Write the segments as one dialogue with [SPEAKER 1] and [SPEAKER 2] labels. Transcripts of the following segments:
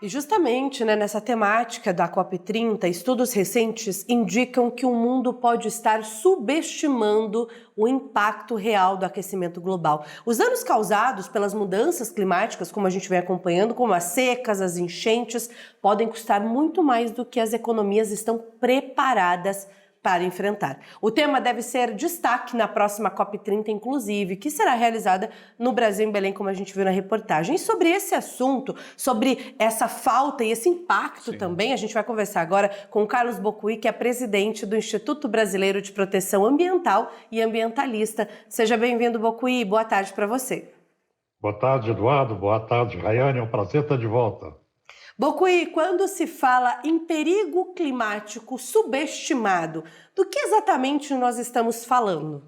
[SPEAKER 1] E justamente, né, nessa temática da COP30, estudos recentes indicam que o mundo pode estar subestimando o impacto real do aquecimento global. Os danos causados pelas mudanças climáticas, como a gente vem acompanhando, como as secas, as enchentes, podem custar muito mais do que as economias estão preparadas para enfrentar. O tema deve ser destaque na próxima COP30, inclusive, que será realizada no Brasil, em Belém, como a gente viu na reportagem. E sobre esse assunto, sobre essa falta e esse impacto também, a gente vai conversar agora com o Carlos Bocuí, que é presidente do Instituto Brasileiro de Proteção Ambiental e ambientalista. Seja bem-vindo, Bocuí. Boa tarde para você.
[SPEAKER 2] Boa tarde, Eduardo. Boa tarde, Rayane. É um prazer estar de volta.
[SPEAKER 1] Bocuí, quando se fala em perigo climático subestimado, do que exatamente nós estamos falando?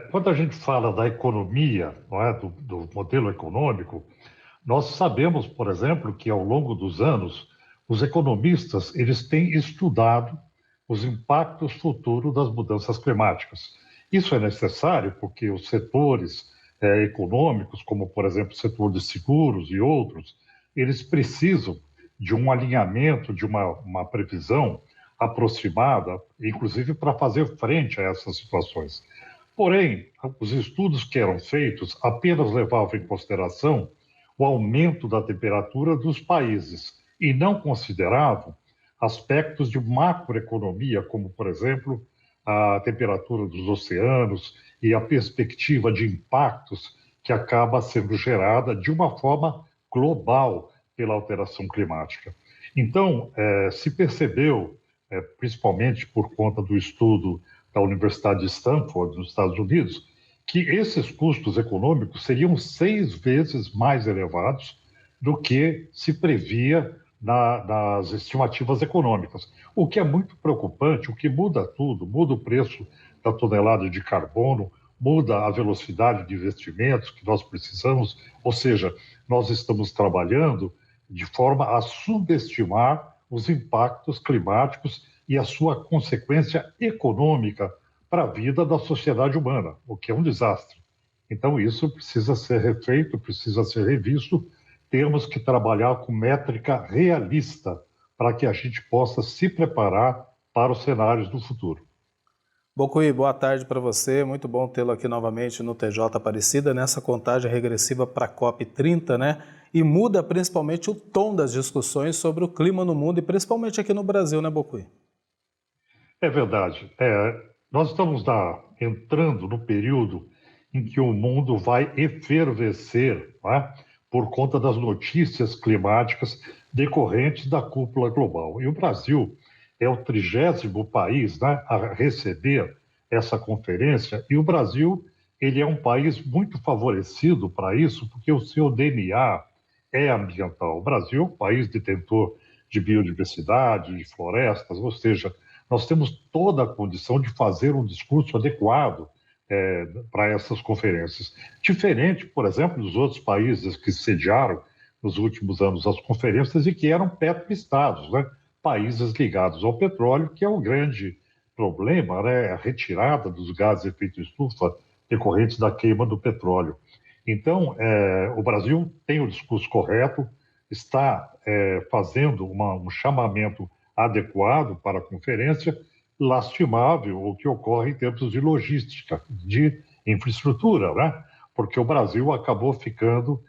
[SPEAKER 2] Quando a gente fala da economia, não é, do modelo econômico, nós sabemos, por exemplo, que ao longo dos anos, os economistas eles têm estudado os impactos futuros das mudanças climáticas. Isso é necessário porque os setores econômicos, como, por exemplo, o setor de seguros e outros, eles precisam de um alinhamento, de uma previsão aproximada, inclusive para fazer frente a essas situações. Porém, os estudos que eram feitos apenas levavam em consideração o aumento da temperatura dos países e não consideravam aspectos de macroeconomia, como, por exemplo, a temperatura dos oceanos e a perspectiva de impactos que acaba sendo gerada de uma forma global pela alteração climática. Então, se percebeu, principalmente por conta do estudo da Universidade de Stanford, nos Estados Unidos, que esses custos econômicos seriam 6 vezes mais elevados do que se previa nas estimativas econômicas. O que é muito preocupante, o que muda tudo, muda o preço da tonelada de carbono, muda a velocidade de investimentos que nós precisamos, ou seja, nós estamos trabalhando de forma a subestimar os impactos climáticos e a sua consequência econômica para a vida da sociedade humana, o que é um desastre. Então, isso precisa ser refeito, precisa ser revisto. Temos que trabalhar com métrica realista para que a gente possa se preparar para os cenários do futuro.
[SPEAKER 3] Bocuí, boa tarde para você. Muito bom tê-lo aqui novamente no TJ Aparecida, nessa contagem regressiva para a COP30, né? E muda principalmente o tom das discussões sobre o clima no mundo e principalmente aqui no Brasil, né, Bocuí?
[SPEAKER 2] É verdade. Nós estamos entrando no período em que o mundo vai efervescer, não é? Por conta das notícias climáticas decorrentes da cúpula global. E o Brasil é o 30º país, né, a receber essa conferência, e o Brasil ele é um país muito favorecido para isso, porque o seu DNA é ambiental. O Brasil é um país detentor de biodiversidade, de florestas, ou seja, nós temos toda a condição de fazer um discurso adequado para essas conferências. Diferente, por exemplo, dos outros países que sediaram nos últimos anos as conferências e que eram petroestados, né? Países ligados ao petróleo, que é o grande problema, né? A retirada dos gases de efeito estufa decorrentes da queima do petróleo. Então, o Brasil tem o discurso correto, está fazendo um chamamento adequado para a conferência, lastimável o que ocorre em termos de logística, de infraestrutura, né? Porque o Brasil acabou ficando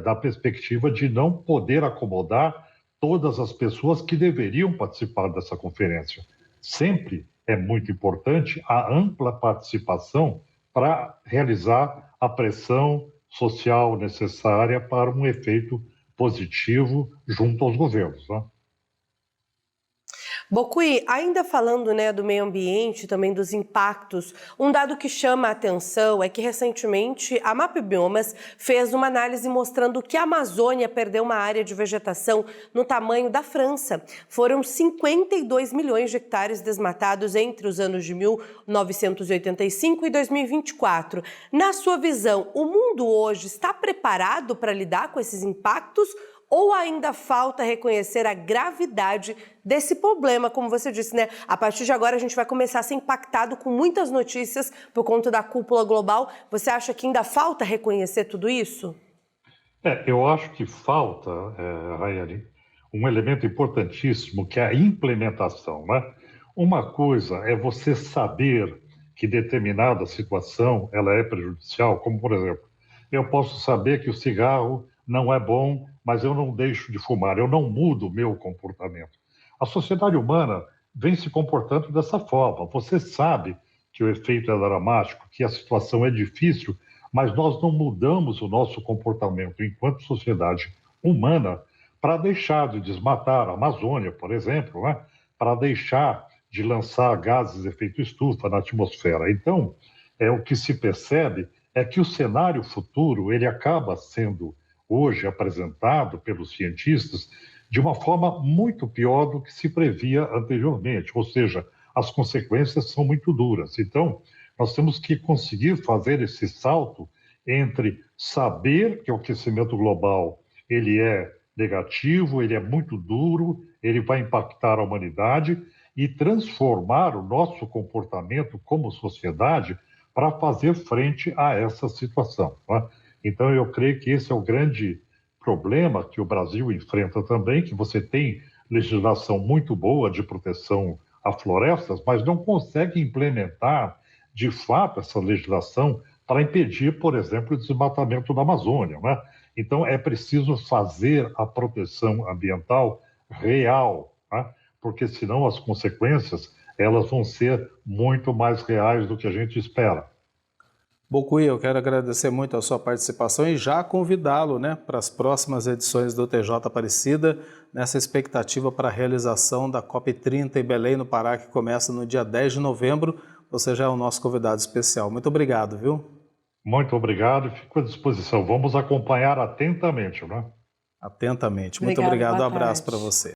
[SPEAKER 2] da perspectiva de não poder acomodar todas as pessoas que deveriam participar dessa conferência. Sempre é muito importante a ampla participação para realizar a pressão social necessária para um efeito positivo junto aos governos, né?
[SPEAKER 1] Bocuí, ainda falando, né, do meio ambiente, também dos impactos, um dado que chama a atenção é que recentemente a MapBiomas fez uma análise mostrando que a Amazônia perdeu uma área de vegetação no tamanho da França. Foram 52 milhões de hectares desmatados entre os anos de 1985 e 2024. Na sua visão, o mundo hoje está preparado para lidar com esses impactos? Ou ainda falta reconhecer a gravidade desse problema, como você disse, né? A partir de agora a gente vai começar a ser impactado com muitas notícias por conta da cúpula global. Você acha que ainda falta reconhecer tudo isso?
[SPEAKER 2] Eu acho que falta, Raiane, um elemento importantíssimo que é a implementação, né? Uma coisa é você saber que determinada situação ela é prejudicial, como por exemplo, eu posso saber que o cigarro não é bom, mas eu não deixo de fumar, eu não mudo o meu comportamento. A sociedade humana vem se comportando dessa forma. Você sabe que o efeito é dramático, que a situação é difícil, mas nós não mudamos o nosso comportamento enquanto sociedade humana para deixar de desmatar a Amazônia, por exemplo, né? Para deixar de lançar gases de efeito estufa na atmosfera. Então, o que se percebe é que o cenário futuro ele acaba sendo hoje apresentado pelos cientistas de uma forma muito pior do que se previa anteriormente, ou seja, as consequências são muito duras. Então, nós temos que conseguir fazer esse salto entre saber que o aquecimento global ele é negativo, ele é muito duro, ele vai impactar a humanidade e transformar o nosso comportamento como sociedade para fazer frente a essa situação. Né? Então, eu creio que esse é o grande problema que o Brasil enfrenta também, que você tem legislação muito boa de proteção a florestas, mas não consegue implementar de fato essa legislação para impedir, por exemplo, o desmatamento da Amazônia. Né? Então, é preciso fazer a proteção ambiental real, né? Porque senão as consequências elas vão ser muito mais reais do que a gente espera.
[SPEAKER 3] Bocuí, eu quero agradecer muito a sua participação e já convidá-lo, né, para as próximas edições do TJ Aparecida, nessa expectativa para a realização da COP30 em Belém, no Pará, que começa no dia 10 de novembro. Você já é o nosso convidado especial. Muito obrigado, viu?
[SPEAKER 2] Muito obrigado, fico à disposição. Vamos acompanhar atentamente, né?
[SPEAKER 3] Atentamente. Muito
[SPEAKER 1] Obrigada,
[SPEAKER 3] obrigado, um
[SPEAKER 1] boa
[SPEAKER 3] abraço
[SPEAKER 1] tarde.
[SPEAKER 3] para você.